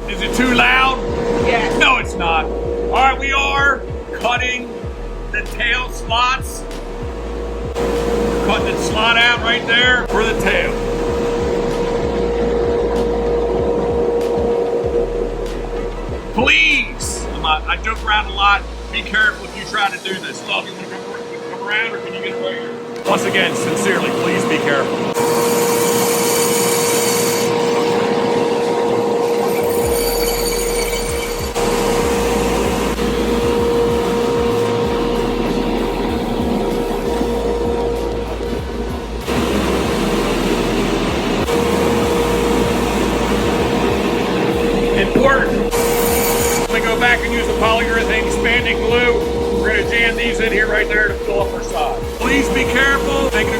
Is it too loud? Yes. No, it's not. All right, we are cutting the tail slots. Cutting the slot out right there for the tail. Please, I joke around a lot. Be careful if you try to do this. Love, you want to come around, or can you get it right here? Once again, sincerely, please be careful. Important. We go back and use the polyurethane expanding glue. We're going to jam these in here right there to fill up our side. Please be careful. Make it